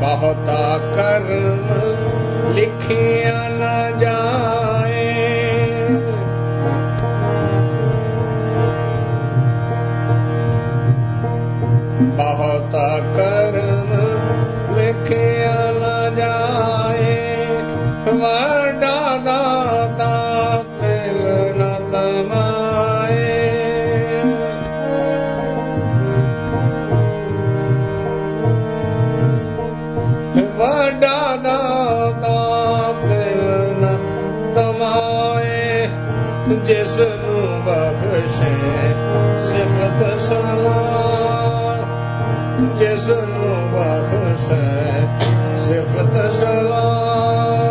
बहुता कर्म लिखिया न जाए, बहुता कर्म लिखिया न जाए, वड्डा दाता तिल न तमाए। वड्डा दाता तिल न तमाए, जिसनू बख्शे सिफत सलाह, जिसनू बख्शे सिफत सलाह।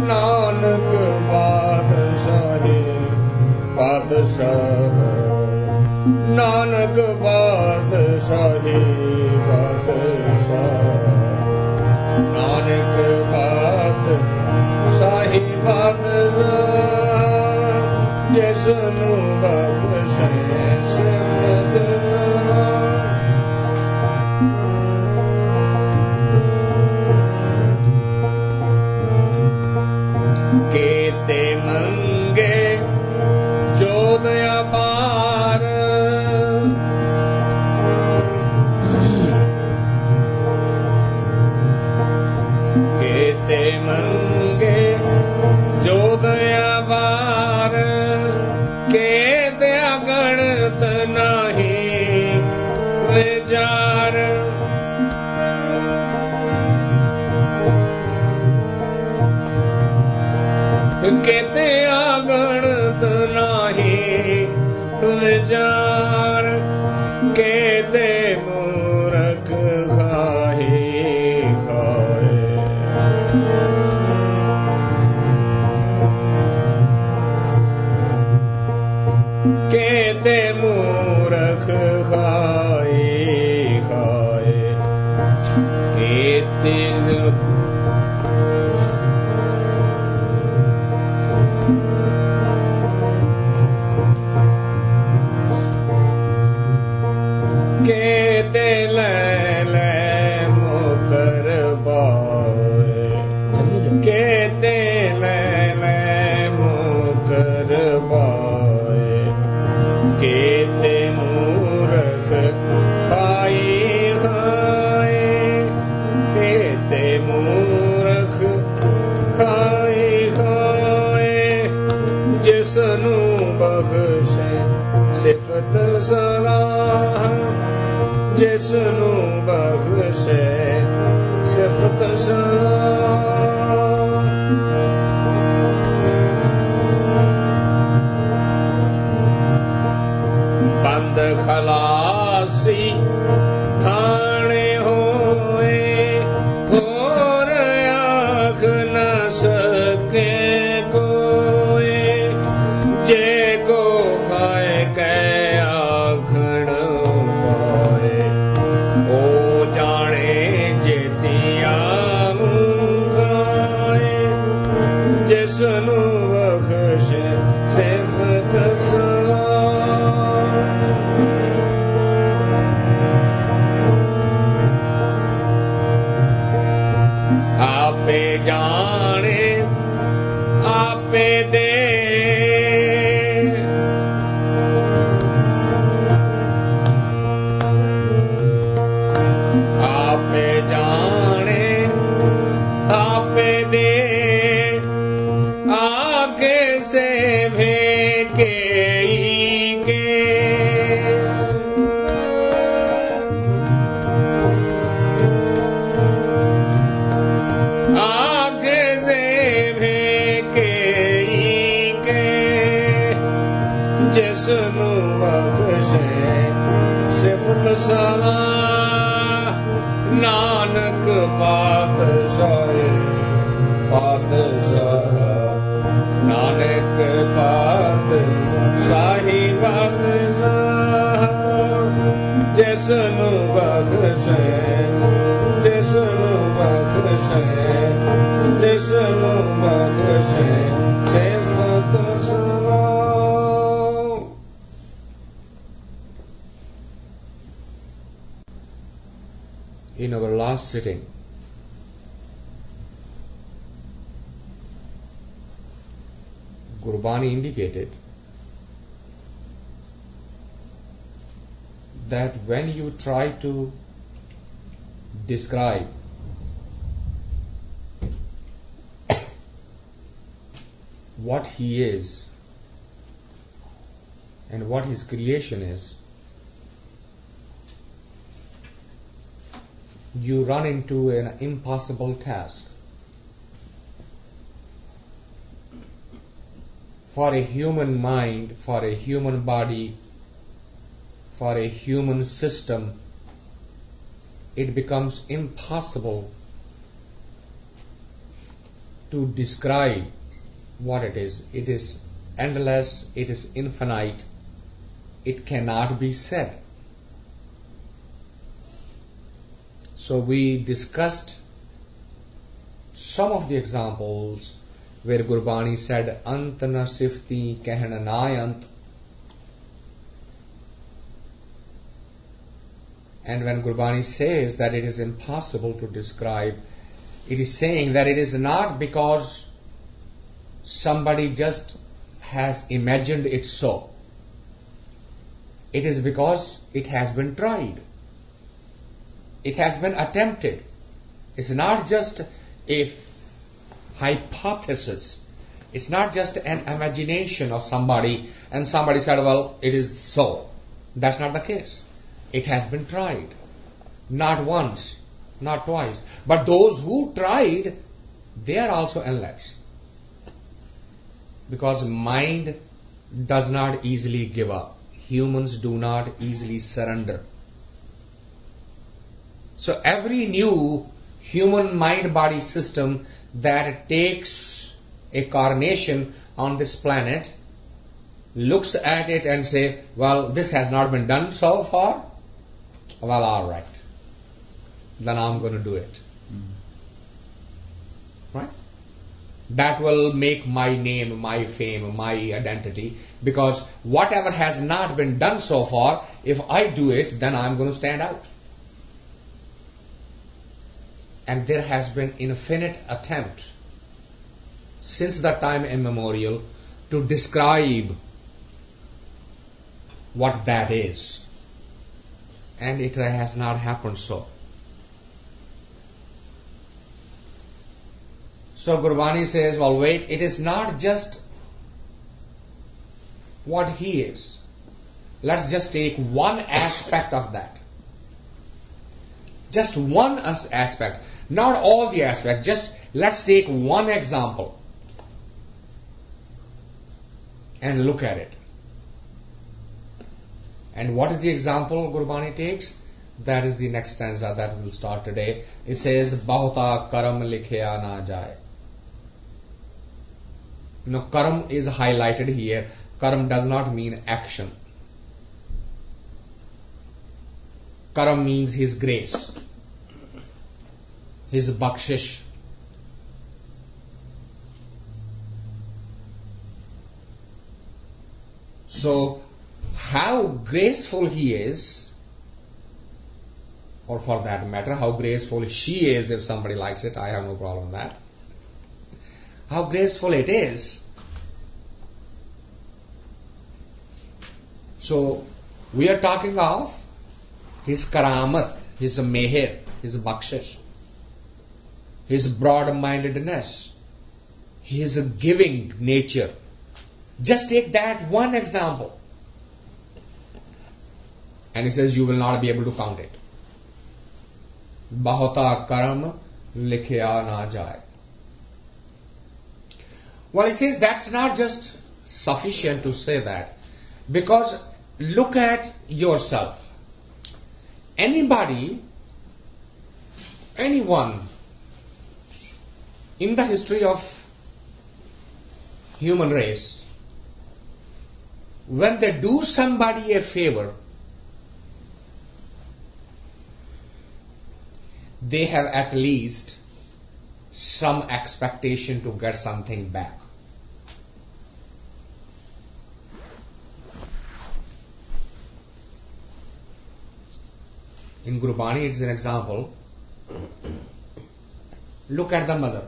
नानक बादशाही बादशाह, नानक बादशाही बादशाह, नानक बादशाही बादशाह, जिसनू बख्शे सिफत सलाह। केते मंगे जो दया पार, केते मंगे जो दया पार, केते गणत नहीं विचार। केते गणत नहीं विचार, केते मूर्ख खाहे खाए। केते मूर्ख खाए खाए, केते केते ले मुकर बाए, केते ले मुकर बाए, केते मूर्ख खाए खाए, केते मूर्ख खाए खाए, जिसनू बख्शे सिफत सलाह, जिसनू बख्शे सिफत सलाह। बंद खलासी थाने होए, होर आख न सके कोई, जे को खाए कै आखण पाए। ओ जाने जेतिया आपे जाने आपे दे आपे जाने आपे दे आगे से भेके जिसनु बख्शे सिफत सलाह नानक पातशाह पातशाह नानक पातशाही पातशाह जिसनु बख्शे जिसनु बख्शे जिसनु बख्शे सिफत सलाह. In our last sitting, Gurbani indicated that when you try to describe what he is and what his creation is, you run into an impossible task. For a human mind, for a human body, for a human system, it becomes impossible to describe what it is. It is endless, it is infinite, it cannot be said. So we discussed some of the examples where Gurbani said, Ant na sifti kehna nayant. And when Gurbani says that it is impossible to describe, it is saying that it is not because somebody just has imagined it so. It is because it has been tried. It has been attempted. It's not just a hypothesis. It's not just an imagination of somebody and somebody said, well, it is so. That's not the case. It has been tried. Not once, not twice. But those who tried, they are also endless. Because mind does not easily give up. Humans do not easily surrender. So every new human mind-body system that takes a carnation on this planet looks at it and say, well, this has not been done so far. Well, all right. Then I'm going to do it. Right? That will make my name, my fame, my identity. Because whatever has not been done so far, if I do it, then I'm going to stand out. And there has been infinite attempt since that time immemorial to describe what that is. And it has not happened so. So Gurbani says, well, wait, it is not just what he is. Let's just take one aspect of that. Just one aspect. Not all the aspects. Just let's take one example and look at it. And what is the example Gurbani takes? That is the next stanza that we will start today. It says, Bahota karam likhya na jaye. Now, karam is highlighted here. Karam does not mean action. Karam means his grace, his bakshish. So, how graceful he is, or for that matter, how graceful she is, if somebody likes it, I have no problem with that. how graceful it is. So we are talking of his karamat, his meher, his bakshish, his broad-mindedness, his giving nature. Just take that one example. And he says you will not be able to count it. Bahota karam likhya na jaye. Well, he says that's not just sufficient to say that. Because look at yourself. Anyone in the history of human race, when they do somebody a favor, they have at least some expectation to get something back. In Gurbani, it's an example. Look at the mother.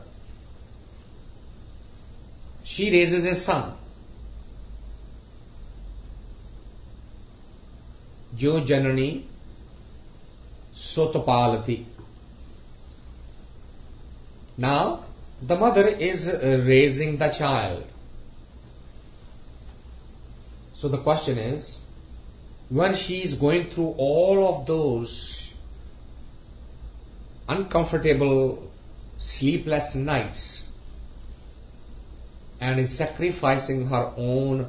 She raises a son. Jo janani sotapalati. Now, the mother is raising the child. So the question is, when she is going through all of those uncomfortable, sleepless nights and is sacrificing her own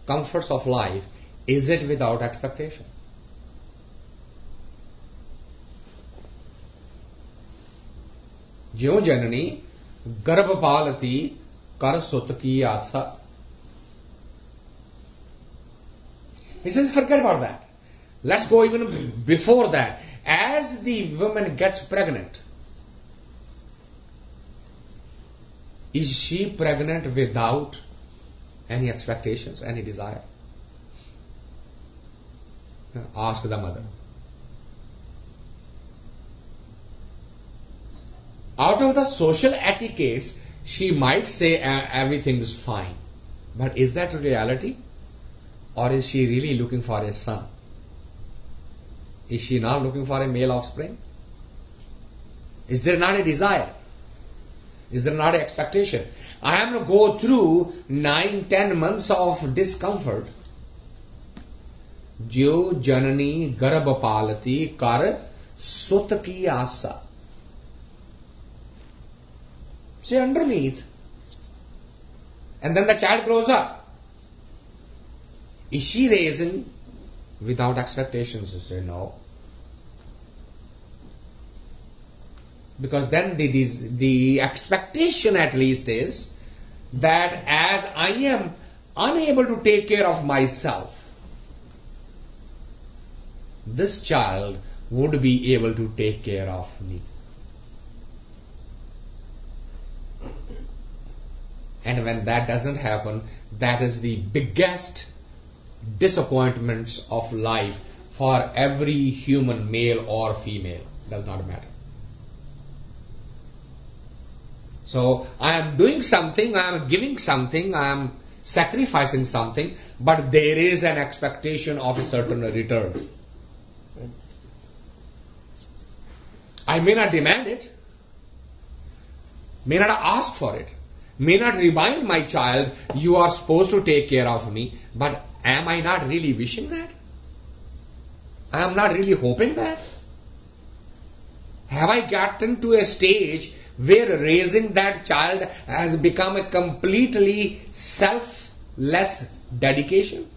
comforts of life, is it without expectation? ज्यों जननी गर्भपालती कर सुत की आशा. He says, forget about that. Let's go even before that. As the woman gets pregnant, is she pregnant without any expectations, any desire? Ask the mother. Out of the social etiquettes, she might say everything is fine. But is that reality? Or is she really looking for a son? Is she not looking for a male offspring? Is there not a desire? Is there not an expectation? I am to go through 9-10 months of discomfort. Jo janani garbhapalati kar sut ki asa. Say underneath. And then the child grows up. Is she raising without expectations? You say no. Because then the expectation at least is that as I am unable to take care of myself, this child would be able to take care of me. And when that doesn't happen, that is the biggest disappointments of life for every human, male or female. Does not matter. So I am doing something, I am giving something, I am sacrificing something, but there is an expectation of a certain return. I may not demand it, may not ask for it, may not remind my child, you are supposed to take care of me, but am I not really wishing that? I am not really hoping that? Have I gotten to a stage where raising that child has become a completely selfless dedication?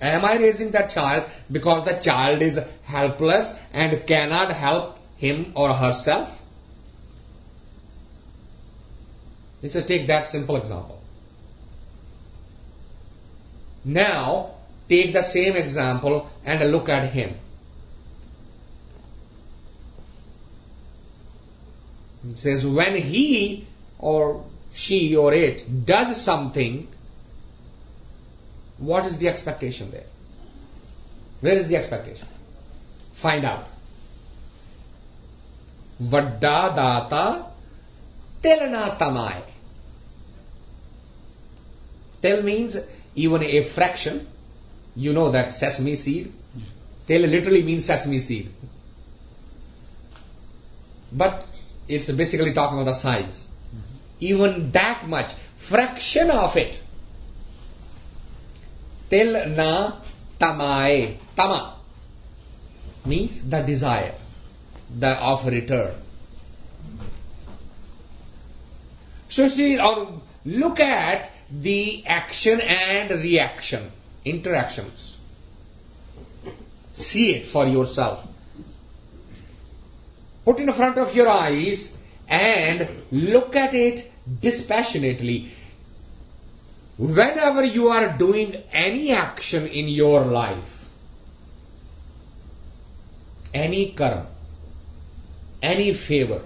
Am I raising that child because the child is helpless and cannot help him or herself? Let's just take that simple example. Now, take the same example and look at him. It says when he or she or it does something, what is the expectation there? Where is the expectation? Find out. Vadda data Telna tamai. Tel means even a fraction. You know that sesame seed. Tel literally means sesame seed. But it's basically talking about the size. Even that much, fraction of it. Tel na tamai. Tama means the desire, the of return. So see, or look at the action and reaction, interactions. See it for yourself. Put in front of your eyes and look at it dispassionately. Whenever you are doing any action in your life, any karma, any favor,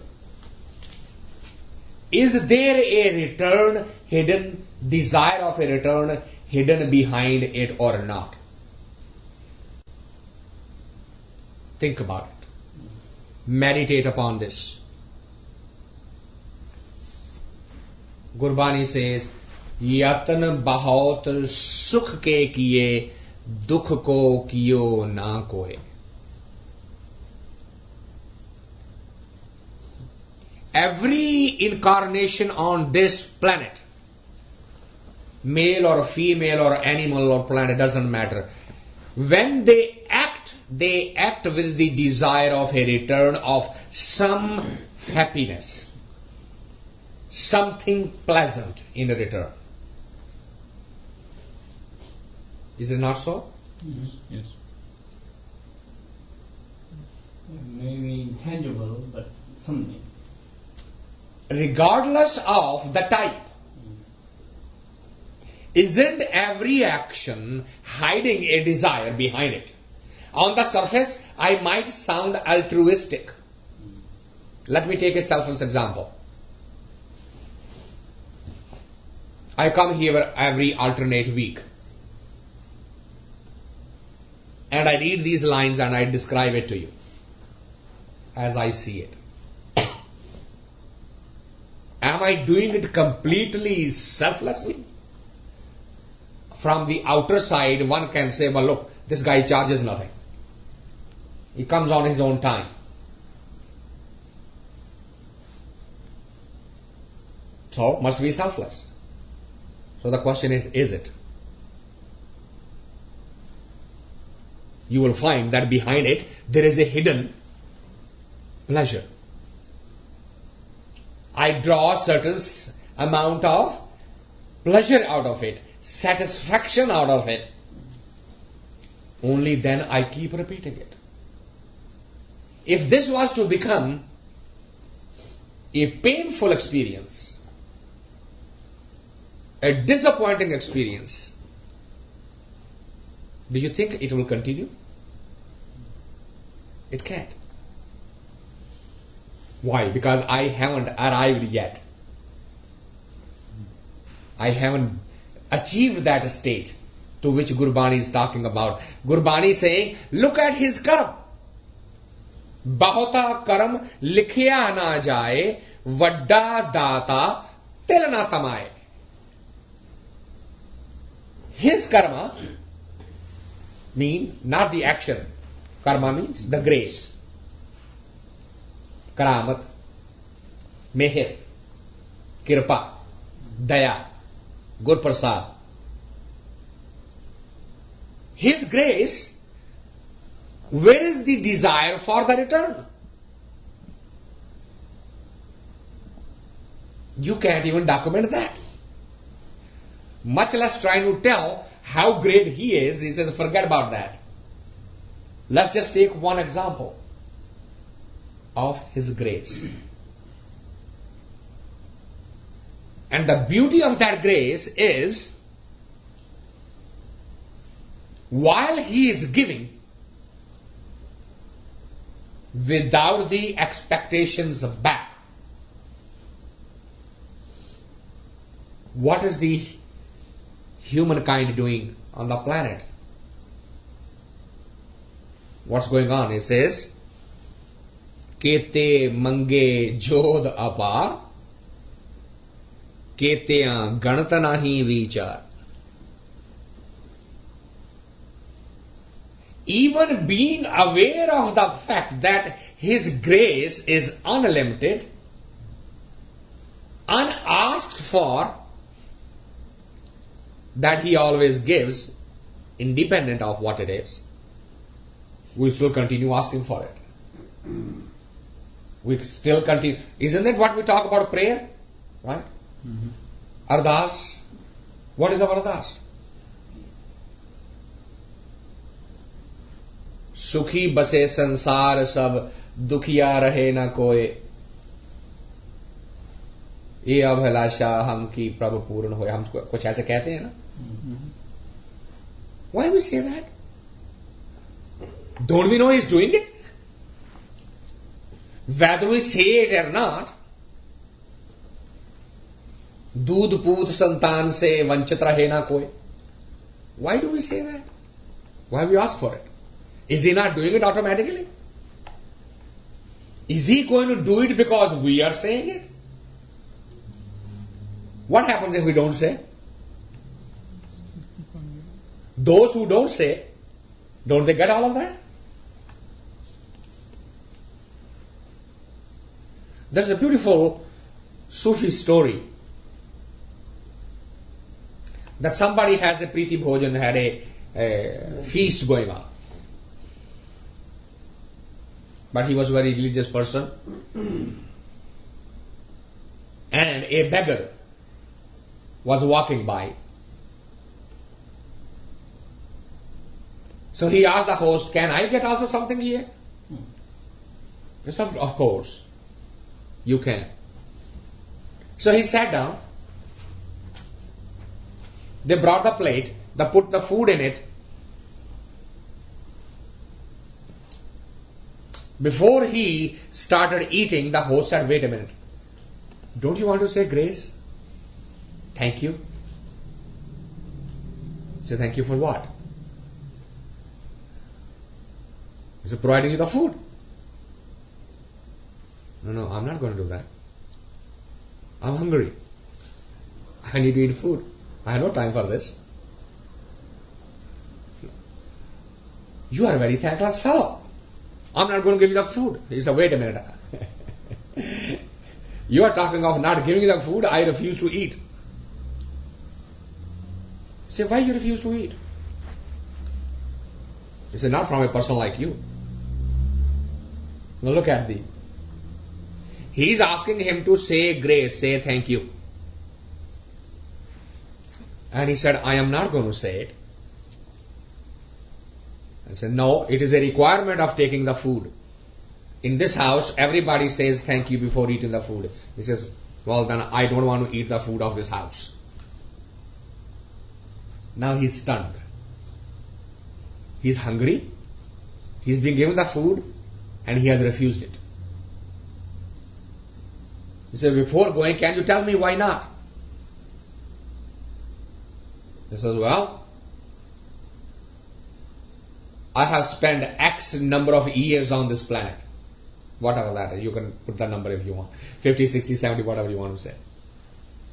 is there a return hidden, desire of a return hidden behind it or not? Think about it. Meditate upon this. Gurbani says, Yatan bahut sukh ke kiye, dukh ko kiyo na koe. Every incarnation on this planet, male or female or animal or planet, doesn't matter. When they act with the desire of a return of some happiness, something pleasant in return. Is it not so? Yes. Maybe intangible, but something. Regardless of the type, isn't every action hiding a desire behind it? On the surface, I might sound altruistic. Let me take a selfless example. I come here every alternate week. And I read these lines and I describe it to you as I see it. Am I doing it completely selflessly? From the outer side, one can say, well, look, this guy charges nothing. He comes on his own time. So, must be selfless. So the question is it? You will find that behind it, there is a hidden pleasure. I draw a certain amount of pleasure out of it, satisfaction out of it. Only then I keep repeating it. If this was to become a painful experience, a disappointing experience, do you think it will continue? It can't. Why? Because I haven't arrived yet. I haven't achieved that state to which Gurbani is talking about. Gurbani is saying, look at his karam. Bahota karam likhya na jaye, vadda data tel na tamaye. His karma mean not the action. Karma means the grace. Karamat, Mehir, Kirpa, Daya, Good Prasad. His grace, where is the desire for the return? You can't even document that. Much less trying to tell how great he is. He says, forget about that. Let's just take one example of his grace. And the beauty of that grace is, while he is giving without the expectations back, what is the humankind doing on the planet? What's going on? It says, Kete mange jod apar, केत्यां गणत नाही विचार. Even being aware of the fact that His grace is unlimited, unasked for, that He always gives, independent of what it is, we still continue asking for it. We still continue. Isn't that what we talk about prayer? Right? Mm-hmm. Ardas. What is our ardas? सुखी बसे संसार सब, दुखिया रहे न कोई, ये अभिलाषा हम की प्रभु पूर्ण हो. हम कुछ ऐसे कहते हैं ना. Why we say that? Don't we know He's doing it? Whether we say it or not, दूध पूत संतान से वंचित रहे ना कोई. Why do we say that? Why we ask for it? Is He not doing it automatically? Is He going to do it because we are saying it? What happens if we don't say? Those who don't say, don't they get all of that? There's a beautiful Sufi story that somebody has a Priti Bhojan, had a feast going on. But he was a very religious person. And a beggar was walking by. So he asked the host, can I get also something here? He said, of course, you can. So he sat down. They brought the plate, they put the food in it. Before he started eating, the host said, wait a minute. Don't you want to say grace? Thank you. He said, thank you for what? He said, providing you the food. No, I'm not going to do that. I'm hungry. I need to eat food. I have no time for this. You are a very thankless fellow. I'm not going to give you the food. He said, wait a minute. You are talking of not giving you the food. I refuse to eat. He said, why you refuse to eat? He said, not from a person like you. Now look at the. He's asking him to say grace, say thank you. And he said, I am not going to say it. I said, no, it is a requirement of taking the food. In this house, everybody says thank you before eating the food. He says, well then I don't want to eat the food of this house. Now he's stunned. He's hungry. He's been given the food and he has refused it. He said, before going, can you tell me why not? He says, well, I have spent X number of years on this planet. Whatever that is. You can put that number if you want. 50, 60, 70, whatever you want to say.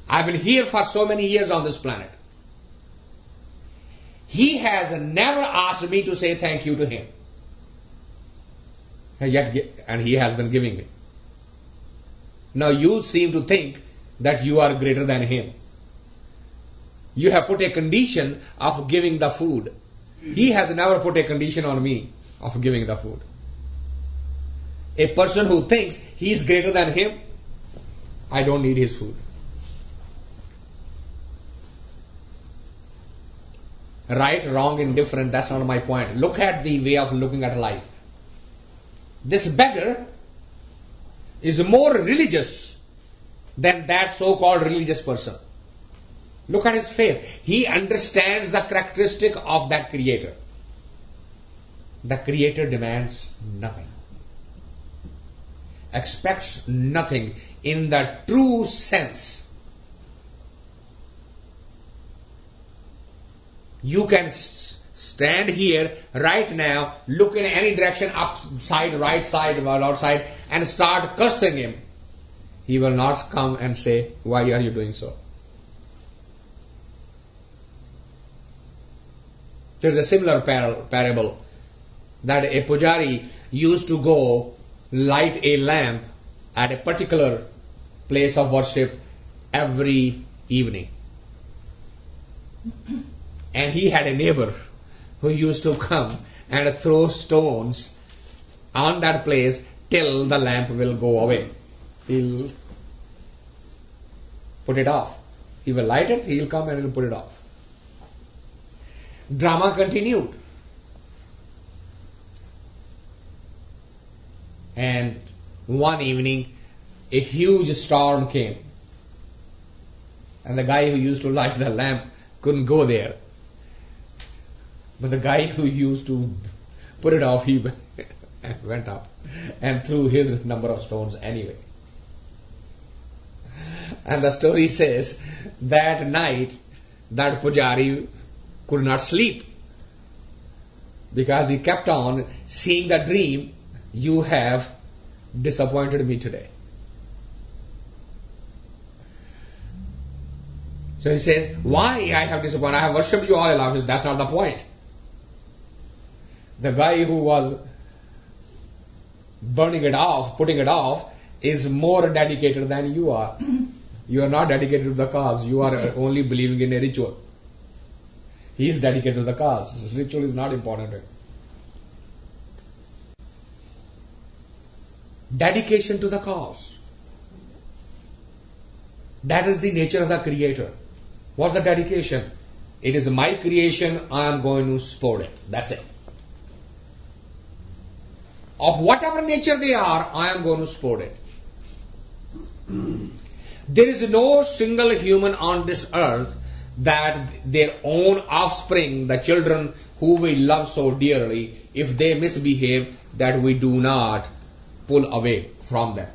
I've been here for so many years on this planet. He has never asked me to say thank you to him. And he has been giving me. Now you seem to think that you are greater than him. You have put a condition of giving the food. He has never put a condition on me of giving the food. A person who thinks he is greater than him, I don't need his food. Right, wrong, indifferent, that's not my point. Look at the way of looking at life. This beggar is more religious than that so-called religious person. Look at his faith. He understands the characteristic of that Creator. The Creator demands nothing, expects nothing in the true sense. You can stand here right now, look in any direction, upside, right side, outside, and start cursing him. He will not come and say, why are you doing so? There's a similar parable that a pujari used to go light a lamp at a particular place of worship every evening. And he had a neighbor who used to come and throw stones on that place till the lamp will go away. He'll put it off. He will light it, he'll come and he'll put it off. Drama continued. And one evening, a huge storm came. And the guy who used to light the lamp couldn't go there. But the guy who used to put it off, he went up and threw his number of stones anyway. And the story says that night that pujari could not sleep because he kept on seeing the dream, you have disappointed me today. So he says, why I have disappointed? I have worshipped you all along. He says, that's not the point. The guy who was burning it off, putting it off, is more dedicated than you are. You are not dedicated to the cause. You are only believing in a ritual. He is dedicated to the cause. This ritual is not important to him. Dedication to the cause. That is the nature of the Creator. What's the dedication? It is my creation, I am going to support it. That's it. Of whatever nature they are, I am going to support it. There is no single human on this earth that their own offspring, the children who we love so dearly, if they misbehave, that we do not pull away from them.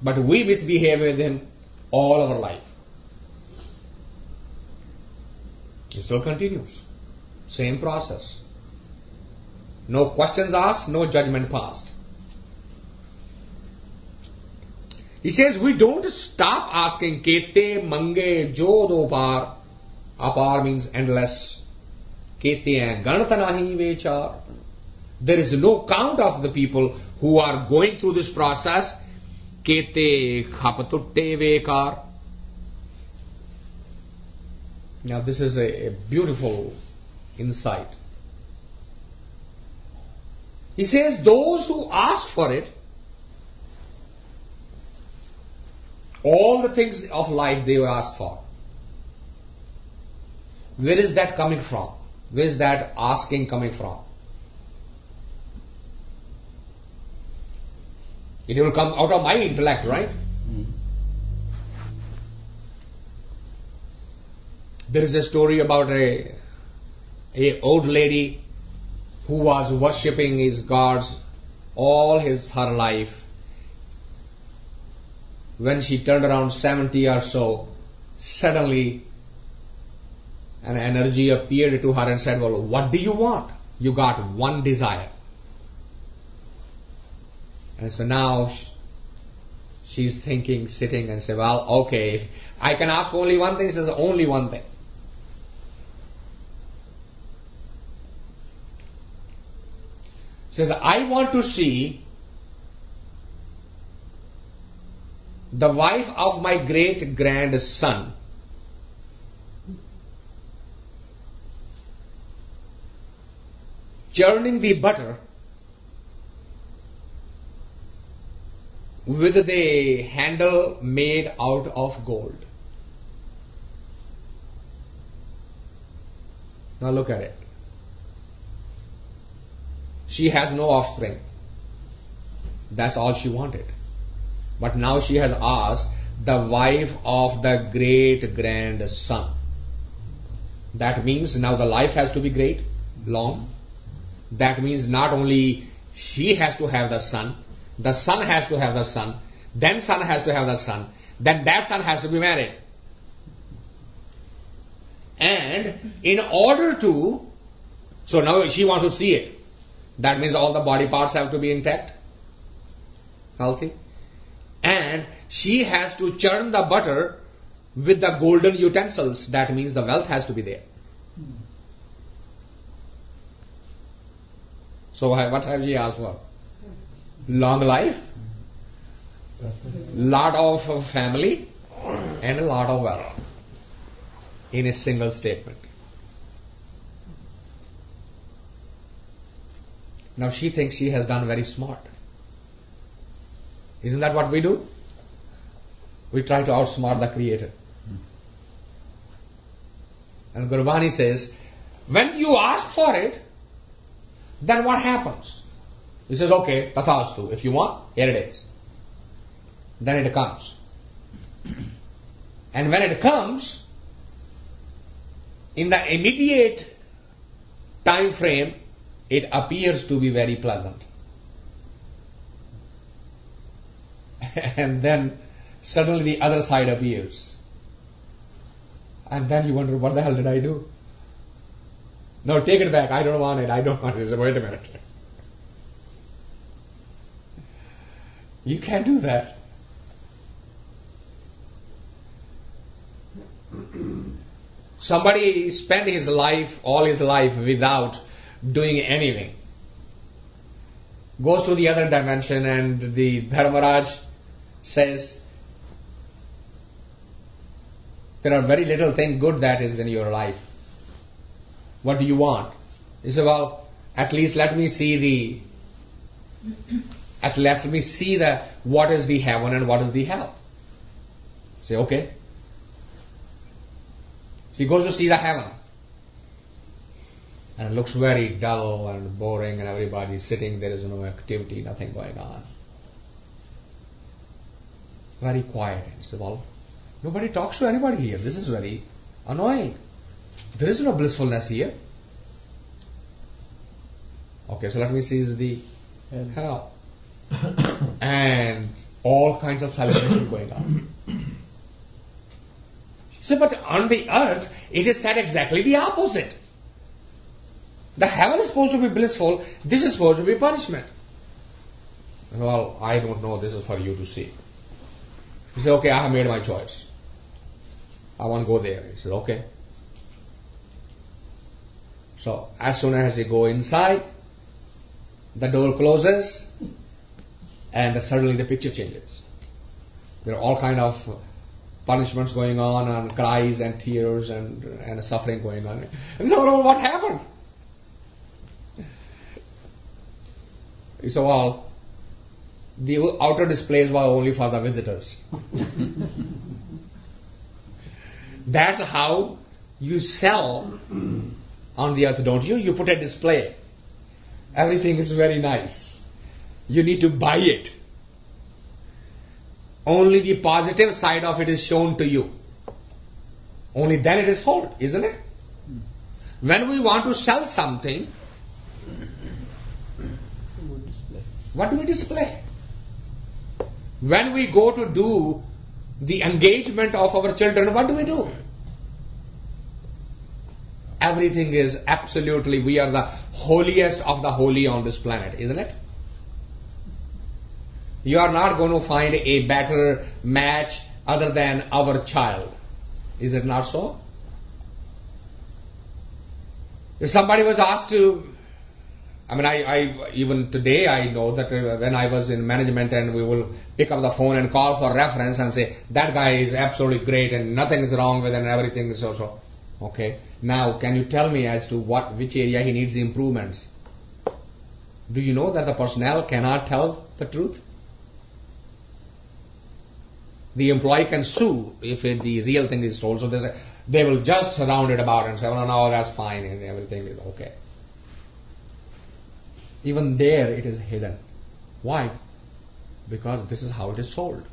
But we misbehave with him all our life. It still continues. Same process. No questions asked, no judgment passed. He says we don't stop asking Kete mange jo do par. Apar means endless. Kete hain ganat nahi vechar. There is no count of the people who are going through this process. Kete khapatutte vekar. Now this is a beautiful insight. He says those who ask for it, all the things of life they ask for. Where is that coming from? Where is that asking coming from? It will come out of my intellect, right? There is a story about a old lady who was worshipping his gods all her life. When she turned around 70 or so, suddenly an energy appeared to her and said, well, what do you want? You got one desire. And so now she's thinking, sitting and say, well, okay, I can ask only one thing. She says, only one thing. She says, I want to see the wife of my great-grandson churning the butter with the handle made out of gold. Now look at it. She has no offspring. That's all she wanted. But now she has asked the wife of the great-grandson. That means now the life has to be great, long. That means not only she has to have the son has to have the son, then son has to have the son, then that son has to be married. And in order to, so now she wants to see it. That means all the body parts have to be intact, healthy. And she has to churn the butter with the golden utensils, that means the wealth has to be there. So what have you asked for? Long life, lot of family, and a lot of wealth in a single statement. Now she thinks she has done very smart. Isn't that what we do? We try to outsmart the Creator. And Gurbani says, when you ask for it, then what happens? He says, okay, tathastu, if you want, here it is. Then it comes. And when it comes, in the immediate time frame, it appears to be very pleasant. And then suddenly the other side appears. And then you wonder, what the hell did I do? No, take it back. I don't want it. I don't want it. So wait a minute. You can't do that. Somebody spent his life, all his life, without doing anything. Goes to the other dimension and the Dharmaraj says, there are very little thing good that is in your life. What do you want? He said, well, at least let me see what is the heaven and what is the hell. Say, okay. So he goes to see the heaven. And it looks very dull and boring and everybody is sitting, there is no activity, nothing going on. Very quiet. He said, well, nobody talks to anybody here. This is very annoying. There is no blissfulness here. Okay, so let me see the hell. And all kinds of celebration going on. So, but on the earth, it is said exactly the opposite. The heaven is supposed to be blissful, this is supposed to be punishment. Well, I don't know, this is for you to see. He said, okay, I have made my choice. I want to go there. He said, okay. So, as soon as he go inside, the door closes, and suddenly the picture changes. There are all kind of punishments going on, and cries and tears and suffering going on. And so, what happened? He said, well, the outer displays were only for the visitors. That's how you sell on the earth, don't you? You put a display. Everything is very nice. You need to buy it. Only the positive side of it is shown to you. Only then it is sold, isn't it? When we want to sell something, what do we display? When we go to do the engagement of our children, what do we do? Everything is absolutely, we are the holiest of the holy on this planet, isn't it? You are not going to find a better match other than our child. Is it not so? If somebody was asked to, I even today I know that when I was in management and we will pick up the phone and call for reference and say, that guy is absolutely great and nothing is wrong with him and everything is so. Okay. Now, can you tell me as to which area he needs improvements? Do you know that the personnel cannot tell the truth? The employee can sue if the real thing is told. So they will just round it about and say, oh, no, that's fine and everything is okay. Even there it is hidden. Why? Because this is how it is sold.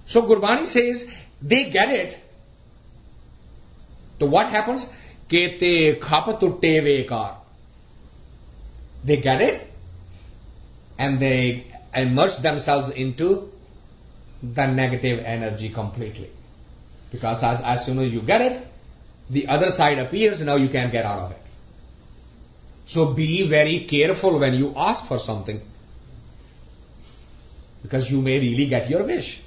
So Gurbani says, they get it. So what happens? Kete khapatu tevekar. They get it and they immerse themselves into the negative energy completely. Because as soon as you get it, the other side appears, now you can't get out of it. So be very careful when you ask for something. Because you may really get your wish.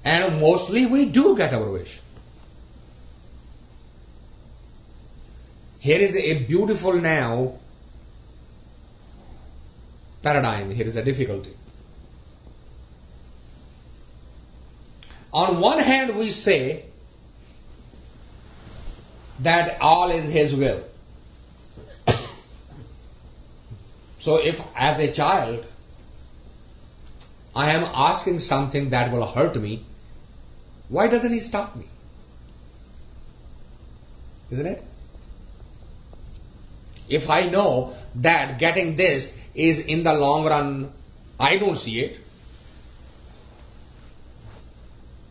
And mostly we do get our wish. Here is a beautiful now paradigm. Here is a difficulty. On one hand, we say that all is His will. So if as a child I am asking something that will hurt me, why doesn't He stop me? Isn't it? If I know that getting this is in the long run, I don't see it,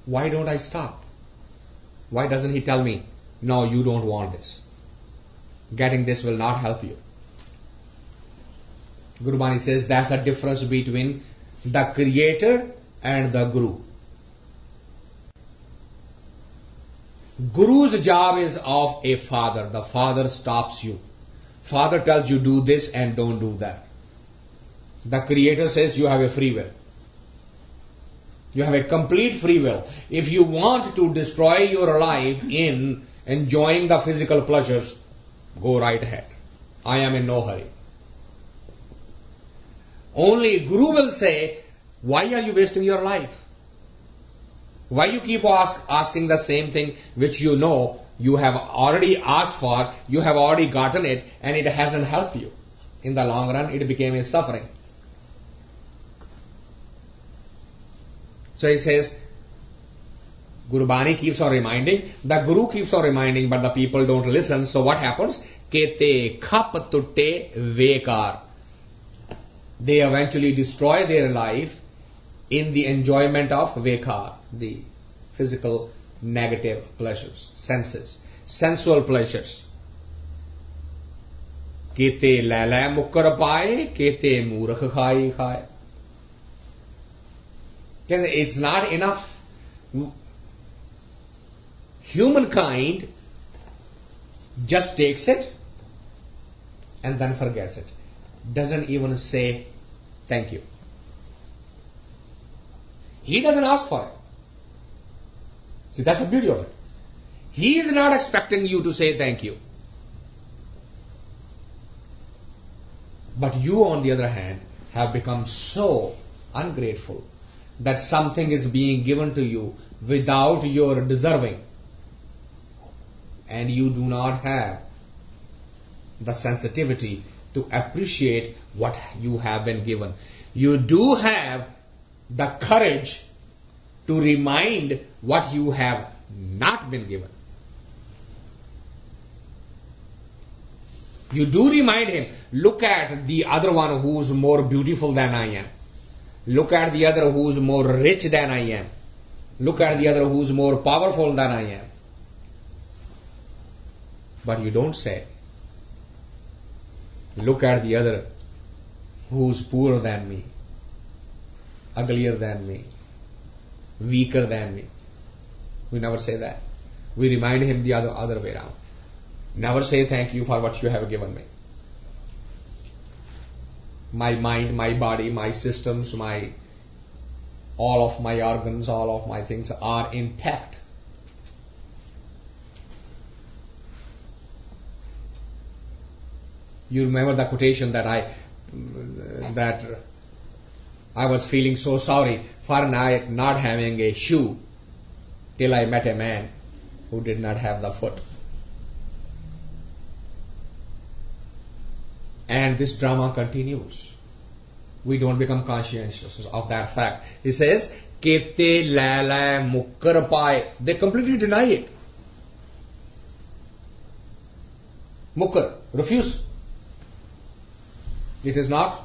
why don't I stop? Why doesn't He tell me, no, you don't want this. Getting this will not help you. Guru Bani says that's a difference between the creator and the guru. Guru's job is of a father. The father stops you. Father tells you do this and don't do that. The creator says you have a free will. You have a complete free will. If you want to destroy your life in enjoying the physical pleasures, go right ahead. I am in no hurry. Only Guru will say, why are you wasting your life? Why you keep asking the same thing which you know you have already asked for, you have already gotten it, and it hasn't helped you. In the long run, it became a suffering. So he says, Guru Bani keeps on reminding, the Guru keeps on reminding, but the people don't listen. So what happens? Kete khap tutte vekar. They eventually destroy their life in the enjoyment of vekar, the physical negative pleasures, senses, sensual pleasures. Kete lala mukkar paaye, kete murkh khai khai. It's not enough. Humankind just takes it and then forgets it. Doesn't even say thank you. He doesn't ask for it. See, that's the beauty of it. He is not expecting you to say thank you. But you, on the other hand, have become so ungrateful that something is being given to you without your deserving, and you do not have the sensitivity to appreciate what you have been given. You do have the courage to remind what you have not been given. You do remind him, look at the other one who's more beautiful than I am. Look at the other who's more rich than I am. Look at the other who's more powerful than I am. But you don't say, look at the other who's poorer than me, uglier than me, weaker than me. We never say that. We remind him the other way around. Never say thank you for what you have given me. My mind, my body, my systems, all of my organs, all of my things are intact. You remember the quotation that I was feeling so sorry for not having a shoe till I met a man who did not have the foot. And this drama continues. We don't become conscientious of that fact. He says, Kete lala mukkar pai. They completely deny it. Mukkar, refuse. It is not.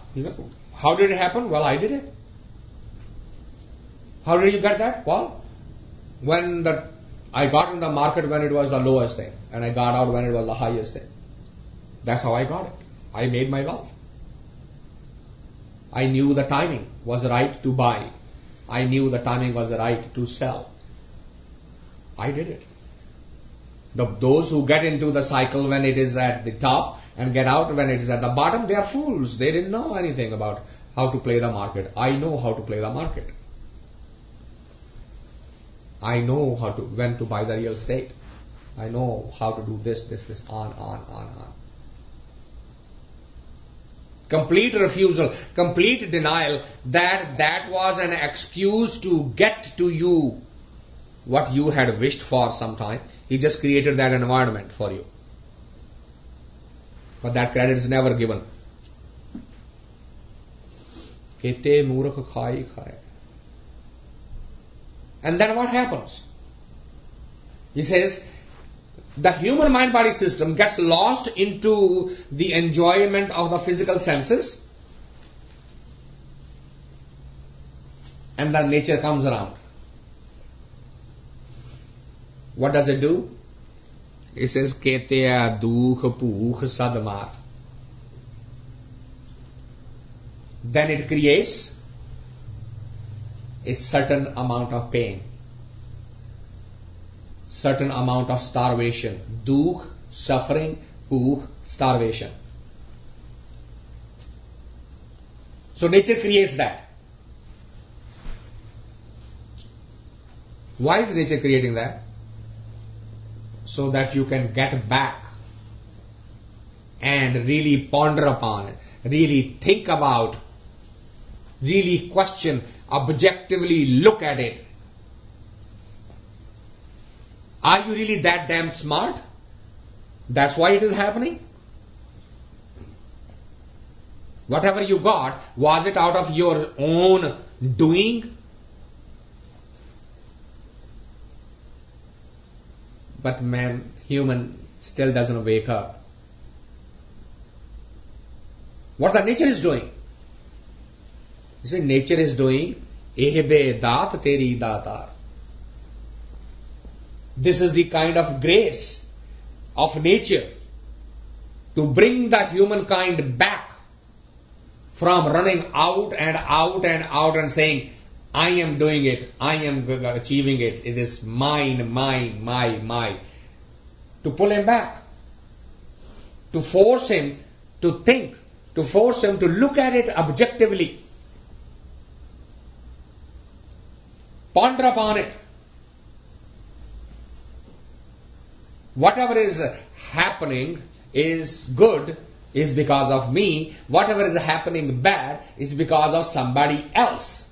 How did it happen? Well, I did it. How did you get that? Well, I got in the market when it was the lowest thing, and I got out when it was the highest thing. That's how I got it. I made my wealth. I knew the timing was right to buy. I knew the timing was right to sell. I did it. Those who get into the cycle when it is at the top and get out when it is at the bottom, they are fools. They didn't know anything about how to play the market. I know how to play the market. I know when to buy the real estate. I know how to do this, on. Complete refusal, complete denial that was an excuse to get to you what you had wished for sometime. He just created that environment for you. But that credit is never given. Kete murukh khai khai. And then what happens? He says, the human mind-body system gets lost into the enjoyment of the physical senses, and then nature comes around. What does it do? It says, Keteya dukh pukh sadmar. Then it creates a certain amount of pain, certain amount of starvation. Dukh, suffering, pukh, starvation. So nature creates that. Why is nature creating that? So that you can get back and really ponder upon it, really think about, really question, objectively look at it. Are you really that damn smart? That's why it is happening? Whatever you got, was it out of your own doing? But man, human, still doesn't wake up. What the nature is doing? You see, nature is doing, ehbe daat teri daatar. This is the kind of grace of nature to bring the humankind back from running out and out and out and saying, I am doing it, I am achieving it, it is mine, my. To pull him back, to force him to think, to force him to look at it objectively, ponder upon it. Whatever is happening is good is because of me. Whatever is happening bad is because of somebody else.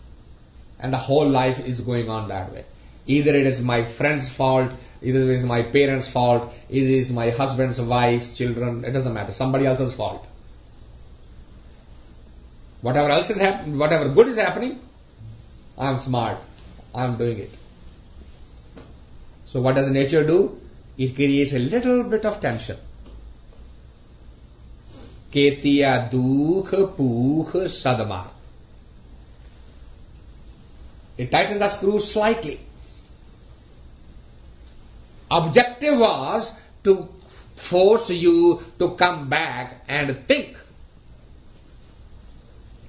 And the whole life is going on that way. Either it is my friend's fault, either it is my parents' fault, it is my husband's, wife's, children, it doesn't matter. Somebody else's fault. Whatever else is happening, whatever good is happening, I am smart. I am doing it. So what does nature do? It creates a little bit of tension. Ketiya dukh pukh sadmar. It tightens the screw slightly. Objective was to force you to come back and think.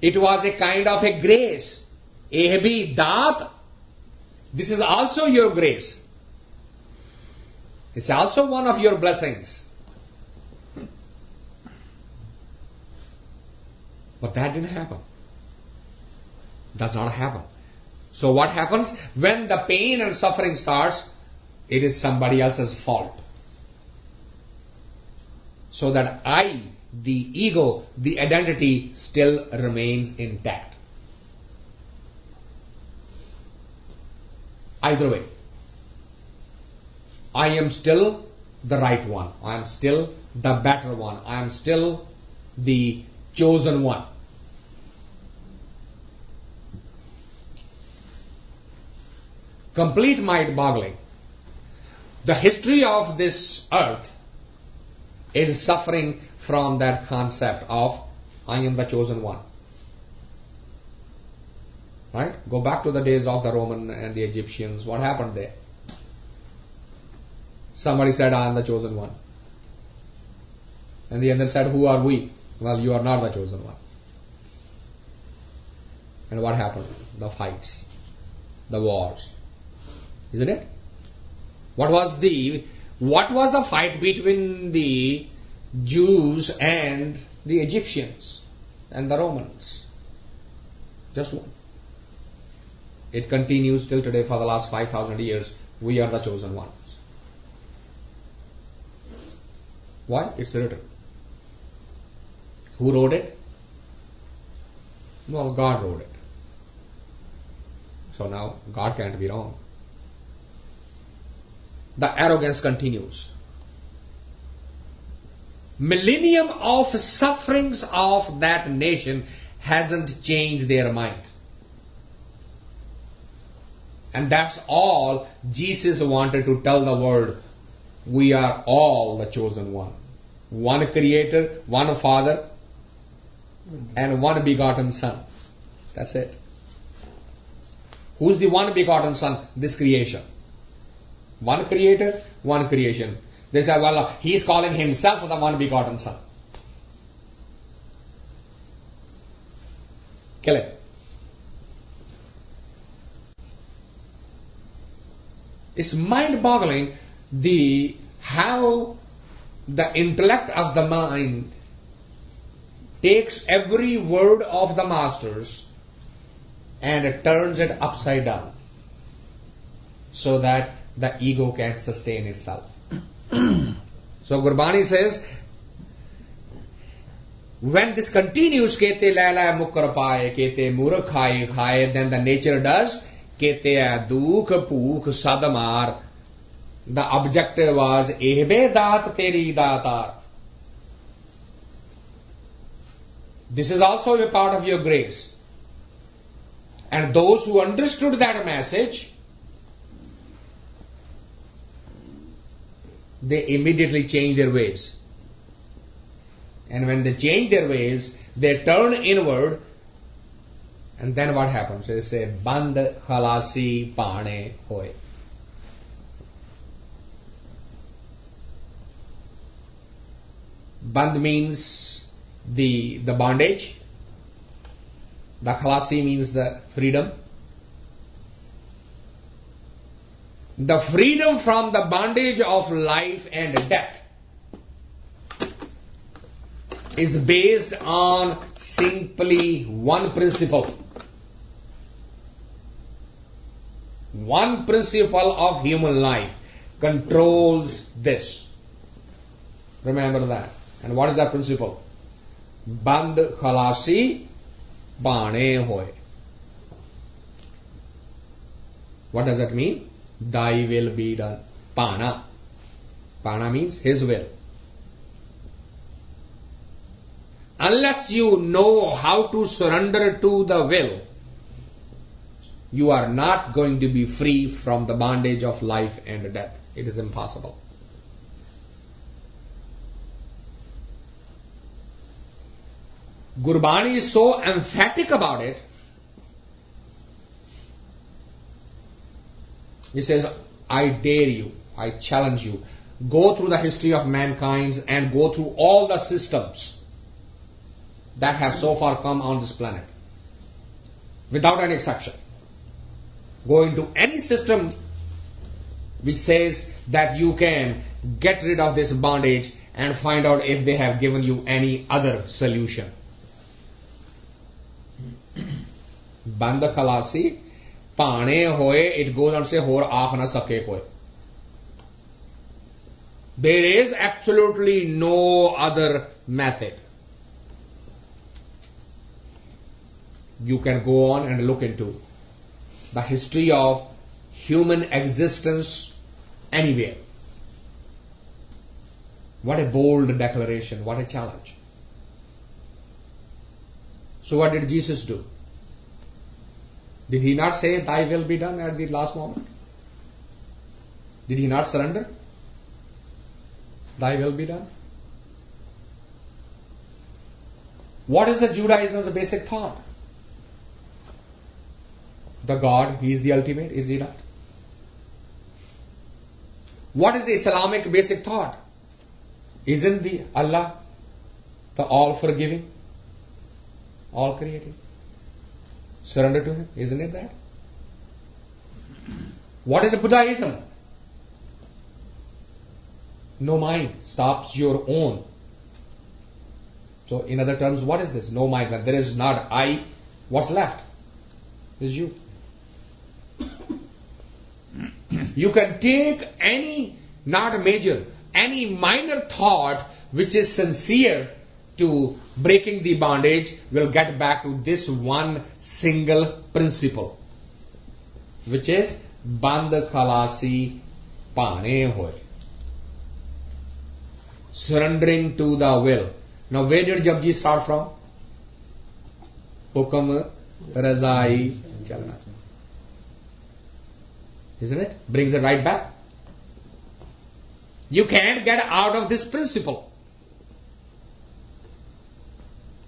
It was a kind of a grace. Ehbi daat. This is also your grace. It's also one of your blessings. But that didn't happen. Does not happen. So what happens? When the pain and suffering starts, it is somebody else's fault. So that I, the ego, the identity still remains intact. Either way, I am still the right one. I am still the better one. I am still the chosen one. Complete mind-boggling. The history of this earth is suffering from that concept of I am the chosen one. Right? Go back to the days of the Roman and the Egyptians. What happened there? Somebody said, I am the chosen one. And the other said, who are we? Well, you are not the chosen one. And what happened? The fights, the wars. Isn't it? What was the fight between the Jews and the Egyptians and the Romans? Just one. It continues till today for the last 5,000 years. We are the chosen ones. Why? It's written. Who wrote it? Well, God wrote it. So now God can't be wrong. The arrogance continues. Millennium of sufferings of that nation hasn't changed their mind. And that's all Jesus wanted to tell the world. We are all the chosen one. One Creator, one Father, and one begotten Son. That's it. Who's the one begotten Son? This creation. One Creator, one creation. They say, well, He's calling Himself the one begotten Son. Kill it. It's mind-boggling how the intellect of the mind takes every word of the masters and it turns it upside down so that the ego can sustain itself. So Gurbani says, when this continues, kete laila mukkar paaye, kete murakh khaye, then the nature does, kete dukh pukh sadamar. The objective was, ehbe daat teri daatar. This is also a part of your grace. And those who understood that message, they immediately change their ways. And when they change their ways, they turn inward. And then what happens? They say, Band khalasi paane hoye. Band means the bondage. The khalasi means the freedom. The freedom from the bondage of life and death is based on simply one principle. One principle of human life controls this. Remember that. And what is that principle? Band khalasi paane hoye. What does that mean? Thy will be done. Pana. Pana means His will. Unless you know how to surrender to the will, you are not going to be free from the bondage of life and death. It is impossible. Gurbani is so emphatic about it. He says, I dare you, I challenge you, go through the history of mankind and go through all the systems that have so far come on this planet, without any exception. Go into any system which says that you can get rid of this bondage and find out if they have given you any other solution. Band khalasi paane hoye, it goes on to say hor aakh na sake koi. There is absolutely no other method. You can go on and look into the history of human existence anywhere. What a bold declaration, what a challenge. So what did Jesus do? Did He not say, Thy will be done at the last moment? Did He not surrender? Thy will be done. What is the Judaism's basic thought? The God, He is the ultimate, is He not? What is the Islamic basic thought? Isn't the Allah the all forgiving, all creating? Surrender to Him, isn't it that? What is Buddhism? No mind, stops your own. So in other terms, what is this? No mind. When there is not I, what's left? Is you. You can take any, not major, any minor thought which is sincere to breaking the bondage will get back to this one single principle, which is Band Khalasi Pane Hoy. Surrendering to the will. Now where did Japji start from? Hukam Razai Chalna. Isn't it? Brings it right back. You can't get out of this principle.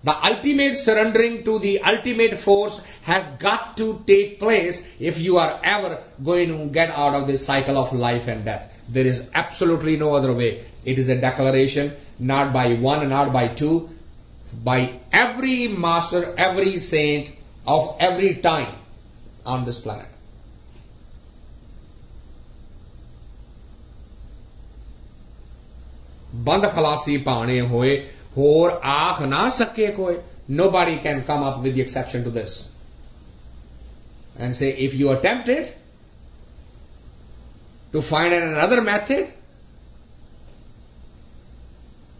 The ultimate surrendering to the ultimate force has got to take place if you are ever going to get out of this cycle of life and death. There is absolutely no other way. It is a declaration, not by one, not by two, by every master, every saint of every time on this planet. Band Khalasi Pane Hoye, Hor Aakh Na Sake Koy. Nobody can come up with the exception to this and say, if you attempt it to find another method,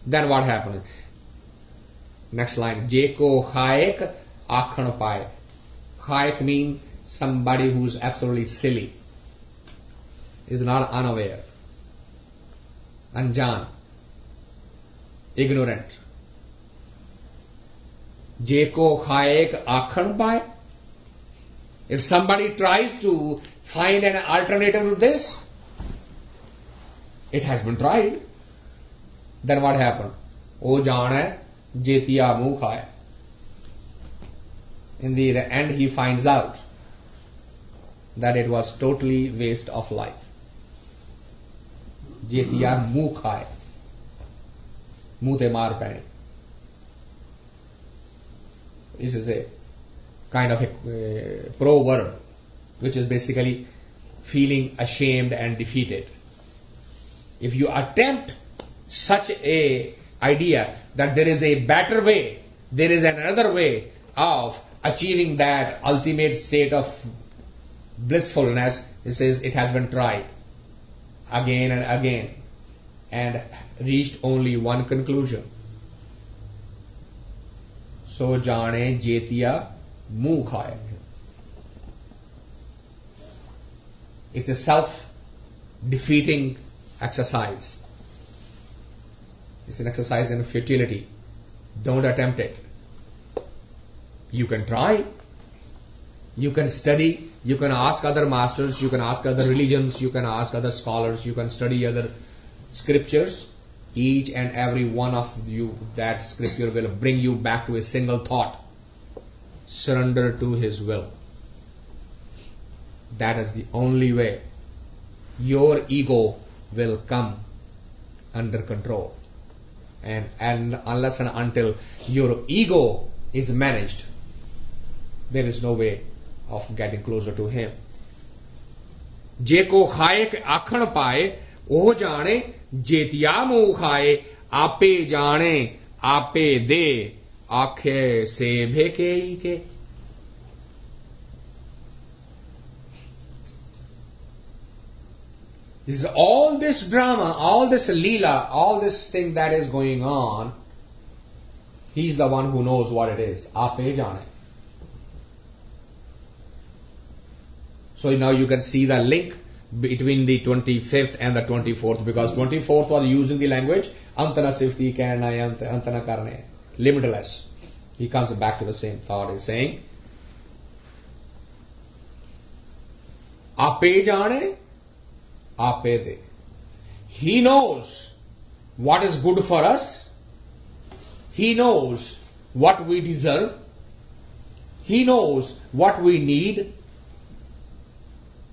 then what happens? Next line, Jeko Khaek Akhan Pai. Khaek means somebody who's absolutely silly, is not unaware, anjan, ignorant. Jeko Khaek Akhan Pai. If somebody tries to find an alternative to this, it has been tried. Then what happened? O jane jetiya muh khaya. In the end he finds out that it was totally waste of life. Jetiya muh khaya. Muh te maar paine. This is a kind of a proverb which is basically feeling ashamed and defeated. If you attempt such a idea that there is a better way, there is another way of achieving that ultimate state of blissfulness, it says it has been tried again and again and reached only one conclusion. So jane jetiya muh khaya. It's a self-defeating exercise. It's an exercise in futility. Don't attempt it. You can try. You can study. You can ask other masters. You can ask other religions. You can ask other scholars. You can study other scriptures. Each and every one of you, that scripture will bring you back to a single thought. Surrender to His will. That is the only way. Your ego will come under control. And unless and until your ego is managed, there is no way of getting closer to Him. Jeko khaye akhan paye, oh jane jetiya muh khaye, ape jane ape de, aakhe se bheke ke. This is all this drama, all this leela, all this thing that is going on. He's the one who knows what it is. Ape jane. So now you can see the link between the 25th and the 24th, because 24th was using the language antana sifti karna antana karne, limitless. He comes back to the same thought. He's saying ape jane ape de. He knows what is good for us. He knows what we deserve. He knows what we need.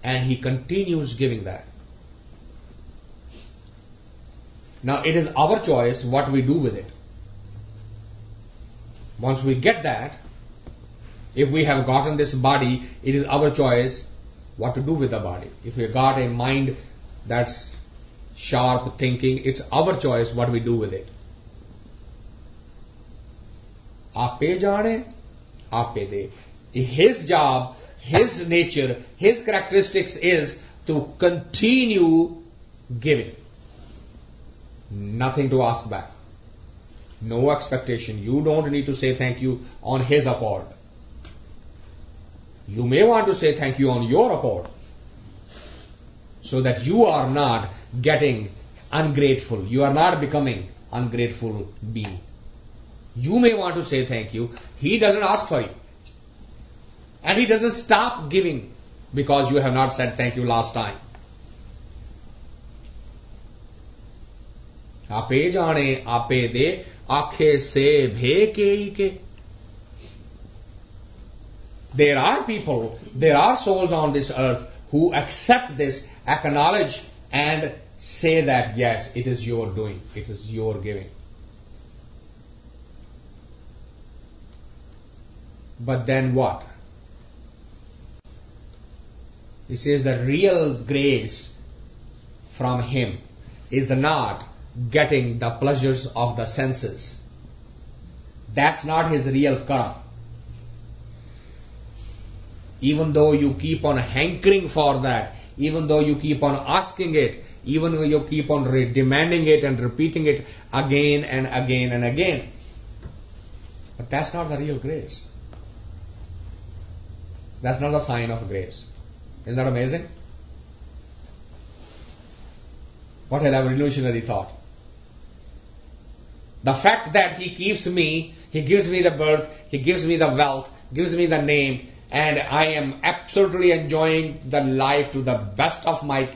And He continues giving that. Now it is our choice what we do with it. Once we get that, if we have gotten this body, it is our choice what to do with the body. If we got a mind that's sharp thinking, it's our choice what we do with it. Ape jane, ape de. His job, His nature, His characteristics is to continue giving. Nothing to ask back. No expectation. You don't need to say thank you on his accord. You may want to say thank you on your accord, so that you are not getting ungrateful. You are not becoming ungrateful being. You may want to say thank you. He doesn't ask for you. And he doesn't stop giving because you have not said thank you last time. आपे जाने आपे दे आखे से भे के. There are people, there are souls on this earth who accept this, acknowledge and say that yes, it is your doing, it is your giving. But then what? He says the real grace from him is not getting the pleasures of the senses. That's not his real karma. Even though you keep on hankering for that, even though you keep on asking it, even though you keep on demanding it and repeating it again and again and again. But that's not the real grace. That's not the sign of grace. Isn't that amazing? What a revolutionary thought. The fact that he keeps me, he gives me the birth, he gives me the wealth, gives me the name, and I am absolutely enjoying the life to the best of my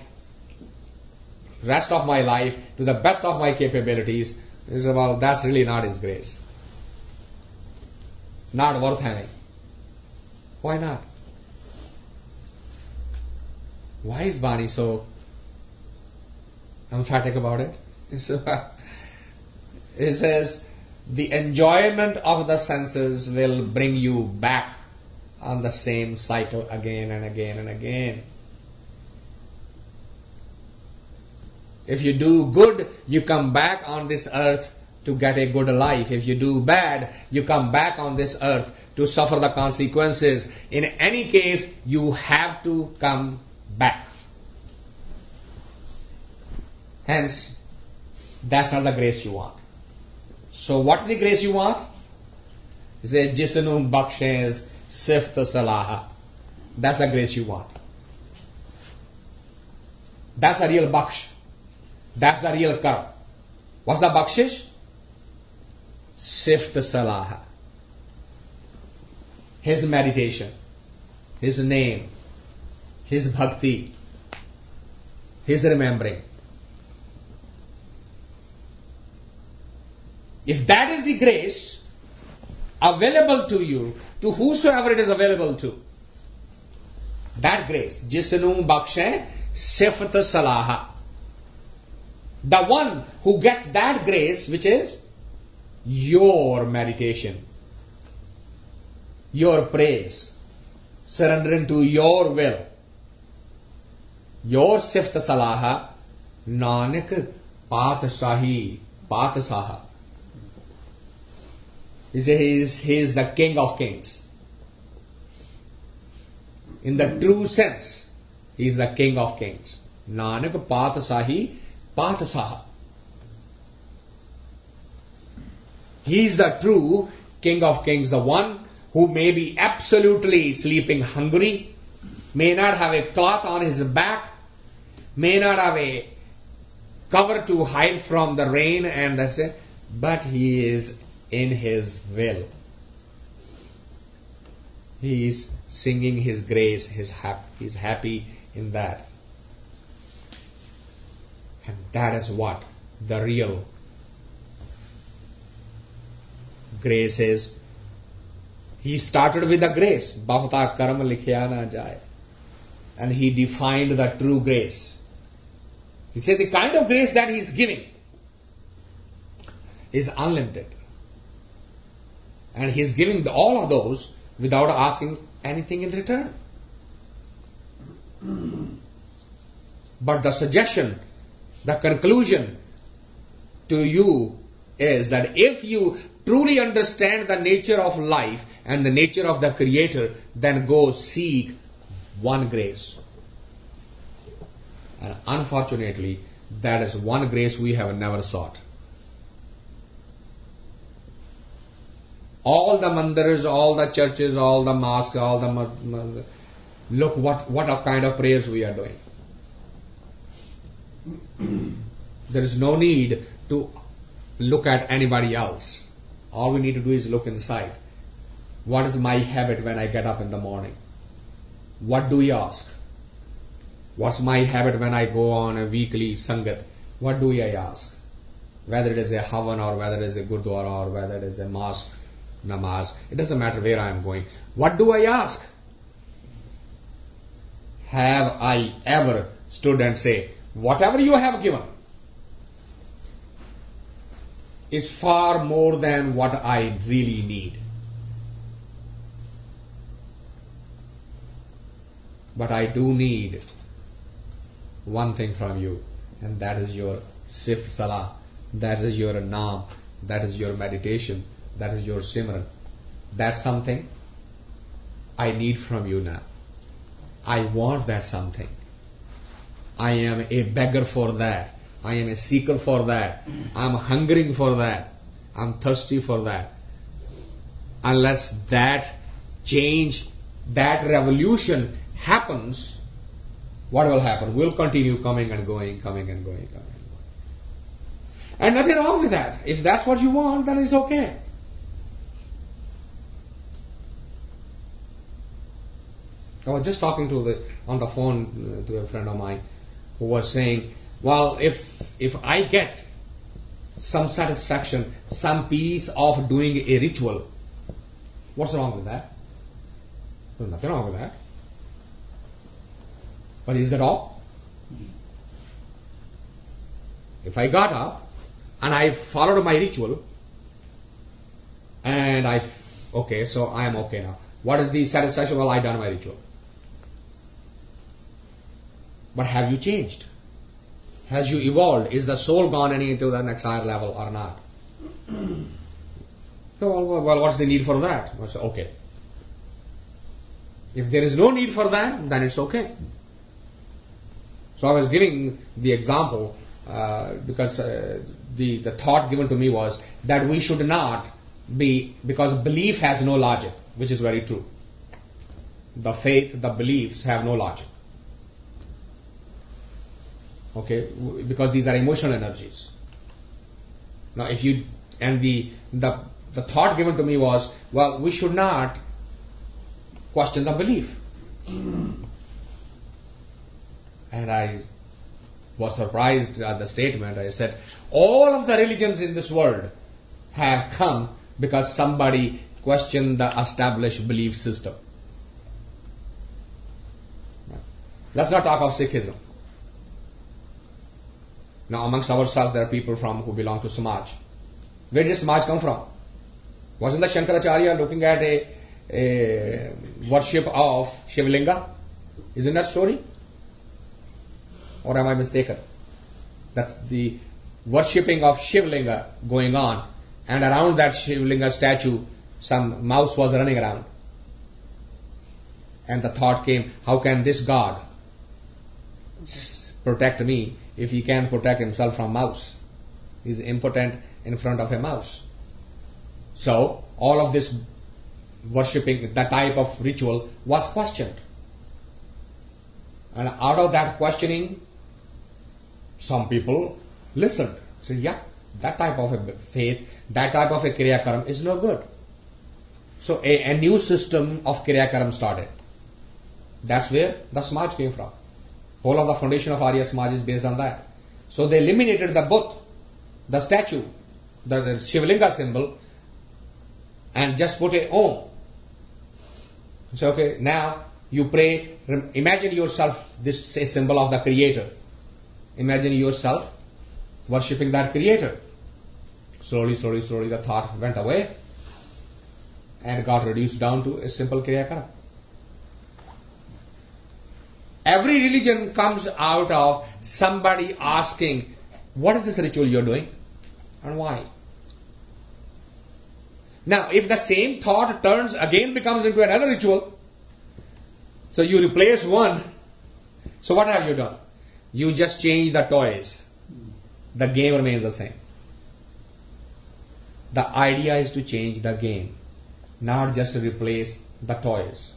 rest of my life, to the best of my capabilities. Well, that's really not his grace. Not worth having. Why not? Why is Bani so emphatic about it? It says, the enjoyment of the senses will bring you back on the same cycle again and again and again. If you do good, you come back on this earth to get a good life. If you do bad, you come back on this earth to suffer the consequences. In any case, you have to come back. Hence, that's not the grace you want. So what's the grace you want? He says, Jisnu bakshes sift salaha. That's the grace you want. That's a real baksh. That's the real karma. What's the bakshish? Sift salaha. His meditation, his name, his bhakti, his remembering. If that is the grace available to you, to whosoever it is available to, that grace, Jisnu bakshe sift salaha. The one who gets that grace, which is your meditation, your praise, surrendering to your will, your sift salaha, Nanak Patsahi, Patsaha. He is the King of Kings. In the true sense, he is the King of Kings. Nanak Patsahi, Patsaha. He is the true King of Kings, the one who may be absolutely sleeping hungry, may not have a cloth on his back, may not have a cover to hide from the rain and the sun, but he is in his will. He is singing his grace, he is happy in that. And that is what the real grace is. He started with the grace, Bahta Karma Likhya Na Jaye. And he defined the true grace. He said the kind of grace that he is giving is unlimited. And he is giving all of those without asking anything in return. But the suggestion, the conclusion to you is that if you truly understand the nature of life and the nature of the Creator, then go seek one grace. And unfortunately, that is one grace we have never sought. All the mandirs, all the churches, all the mosques, all the look what kind of prayers we are doing. There is no need to look at anybody else. All we need to do is look inside. What is my habit when I get up in the morning? What do we ask? What's my habit when I go on a weekly sangat? What do I ask? Whether it is a havan or whether it is a gurdwara or whether it is a mosque, namaz, it doesn't matter where I am going. What do I ask? Have I ever stood and say, whatever you have given is far more than what I really need. But I do need one thing from you, and that is your sift salah, that is your naam, that is your meditation, that is your simran. That's something I need from you now. I want that something. I am a beggar for that. I am a seeker for that. I'm hungering for that. I'm thirsty for that. Unless that change, that revolution happens, what will happen? We'll continue coming and going, coming and going, coming and going. And nothing wrong with that. If that's what you want, then it's okay. I was just talking on the phone to a friend of mine who was saying, well, if I get some satisfaction, some peace of doing a ritual, what's wrong with that? There's nothing wrong with that. But is that all? If I got up and I followed my ritual and okay, so I am okay now. What is the satisfaction? Well, I done my ritual. But have you changed? Has you evolved? Is the soul gone any into the next higher level or not? So, well, what's the need for that? I say, okay. If there is no need for that, then it's okay. So I was giving the example because the thought given to me was that we should not be, because belief has no logic, which is very true. The faith, the beliefs have no logic. Okay, because these are emotional energies. Now, if you and the thought given to me was, well, we should not question the belief. And I was surprised at the statement. I said, all of the religions in this world have come because somebody questioned the established belief system. Let's not talk of Sikhism. Now, amongst ourselves, there are people who belong to Samaj. Where did Samaj come from? Wasn't the Shankaracharya looking at a worship of Shivlinga? Isn't that story? Or am I mistaken? That's the worshipping of Shivlinga going on, and around that Shivlinga statue, some mouse was running around. And the thought came, how can this God protect me if he can protect himself from mouse? He's impotent in front of a mouse. So, all of this worshipping, that type of ritual was questioned. And out of that questioning, some people listened. Said, yeah, that type of a faith, that type of a Kriya Karam is no good. So a new system of Kriya Karam started. That's where the Samaj came from. Whole of the foundation of Arya Samaj is based on that. So they eliminated the Buddha, the statue, the Shivlinga symbol, and just put a Om. So okay, now you pray, imagine yourself, this is a symbol of the Creator. Imagine yourself worshipping that Creator. Slowly, slowly, slowly the thought went away and got reduced down to a simple Kriya Karam. Every religion comes out of somebody asking, what is this ritual you're doing and why? Now, if the same thought turns again, becomes into another ritual, so you replace one, so what have you done? You just change the toys. The game remains the same. The idea is to change the game, not just to replace the toys.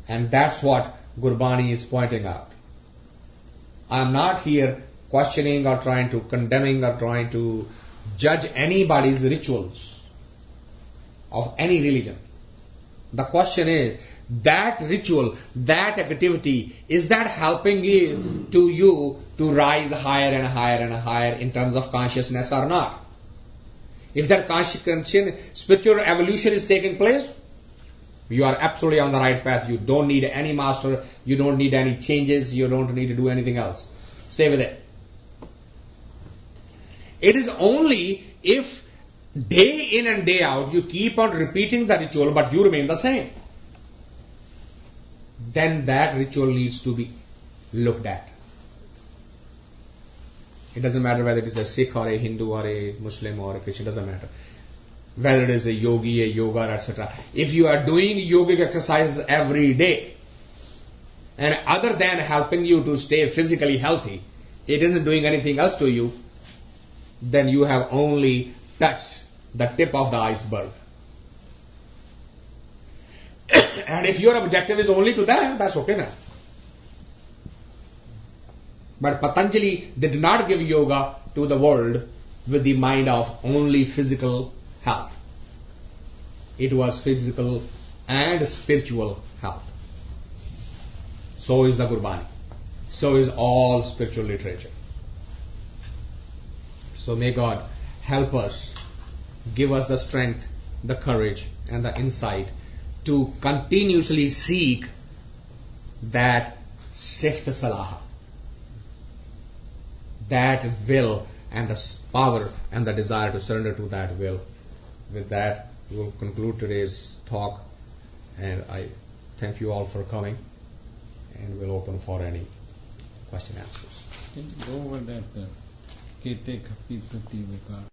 And that's what Gurbani is pointing out. I am not here questioning or trying to condemning or trying to judge anybody's rituals of any religion. The question is, that ritual, that activity, is that helping you to rise higher and higher and higher in terms of consciousness or not? If that spiritual evolution is taking place, you are absolutely on the right path. You don't need any master, you don't need any changes, you don't need to do anything else. Stay with it. It is only if day in and day out you keep on repeating the ritual but you remain the same, then that ritual needs to be looked at. It doesn't matter whether it is a Sikh or a Hindu or a Muslim or a Christian, doesn't matter. Whether it is a yogi, a yoga, etc. If you are doing yogic exercises every day, and other than helping you to stay physically healthy, it isn't doing anything else to you, then you have only touched the tip of the iceberg. And if your objective is only to that, that's okay then. But Patanjali did not give yoga to the world with the mind of only physical health. It was physical and spiritual health. So is the Gurbani. So is all spiritual literature. So may God help us, give us the strength, the courage and the insight to continuously seek that sift salaha, that will and the power and the desire to surrender to that will. With that, we will conclude today's talk, and I thank you all for coming, and we'll open for any question answers. Go over that Kete Kapi Prati Vikar.